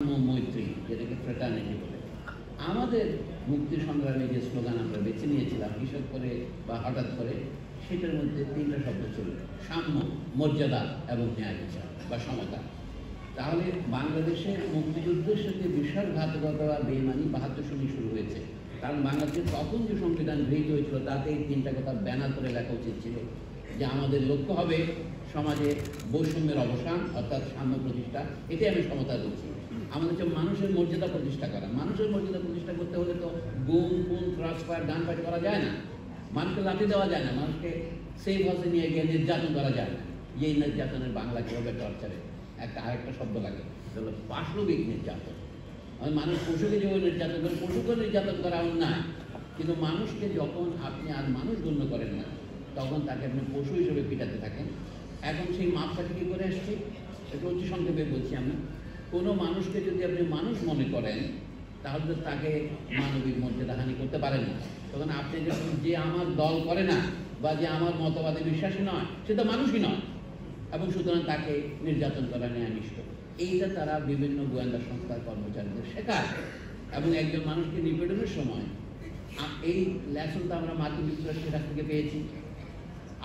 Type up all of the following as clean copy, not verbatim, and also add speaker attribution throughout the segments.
Speaker 1: সাম্য মৈত্রী, যেটাকে ফ্রেটার্নিটি বলে। আমাদের মুক্তি সংগ্রামে যে স্লোগান আমরা বেছে নিয়েছিলাম হিসাব করে বা হঠাৎ করে, সেটার মধ্যে 3টা শব্দ ছিল: সাম্য, মর্যাদা এবং ন্যায় বিচার বা সমতা। তাহলে বাংলাদেশের মুক্তিযুদ্ধের সাথে বিশ্বাসঘাতকতা বা বেইমানি 72 সনে শুরু হয়েছে। কারণ বাংলাদেশের তখন যে সংবিধান গৃহীত হয়েছিল তাতে এই 3টা কথা ব্যানার করে লেখা উচিত ছিল যে আমাদের লক্ষ্য হবে সমাজে বৈষম্যের অবসান, অর্থাৎ সাম্য প্রতিষ্ঠা। এটাই আমি সমতা বলছি। আমাদের হচ্ছে মানুষের মর্যাদা প্রতিষ্ঠা করা। মানুষের মর্যাদা প্রতিষ্ঠা করতে হলে তো গুম, খুন, ক্রসফায়ার, গানফাইট করা যায় না, মানুষকে লাঠি দেওয়া যায় না, মানুষকে সেফ হাউসে নিয়ে গিয়ে নির্যাতন করা যায় না। এই নির্যাতনের বাংলা কী হবে? টর্চারে আরেকটা শব্দ লাগে, সেটা হলো পাশবিক নির্যাতন। মানুষ পশুকে যেভাবে নির্যাতন করে, পশুকে নির্যাতন করা অন্যায়, কিন্তু মানুষকে যখন আপনি আর মানুষ গণ্য করেন না, তখন তাকে আপনি পশু হিসেবে পিটাতে থাকেন। এখন সেই মাপকাঠি কী করে আসছে? একটু অতি সংক্ষেপে বলছি আমি। কোনো মানুষকে যদি আপনি মানুষ মনে করেন, তাহলে তো তাকে মানবিক মর্যাদাহানি করতে পারেন না। তখন আপনি যখন যে আমার দল করে না বা যে আমার মতবাদে বিশ্বাসী নয়, সে তো মানুষই নয়, এবং সুতরাং তাকে নির্যাতন করা ন্যায়নিষ্ঠ। এইটা তারা বিভিন্ন গোয়েন্দা সংস্থার কর্মচারীদের শেখায়। এবং একজন মানুষকে নিপীড়নের সময় এই লেসনটা আমরা মার্কিন যুক্তরাষ্ট্রের কাছ থেকে পেয়েছি।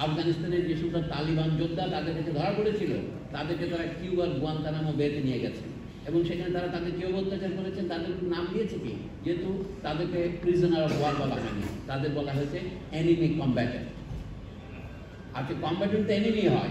Speaker 1: আফগানিস্তানের যে সমস্ত তালিবান যোদ্ধা তাদের কাছে ধরা পড়েছিল, তাদেরকে তারা কিউবার গুয়ান্তানামো বেতে নিয়ে গেছে, এবং সেখানে তারা তাদের কেউ অত্যাচার করেছেন, তাদের নাম দিয়েছে কি? যেহেতু তাদেরকে প্রিজনার অফ ওয়ার বলা হয়নি, তাদের বলা হয়েছে এনিমি কম্ব্যাটেন্ট। আচ্ছা, কম্ব্যাটেন্ট তো এনিমি হয়।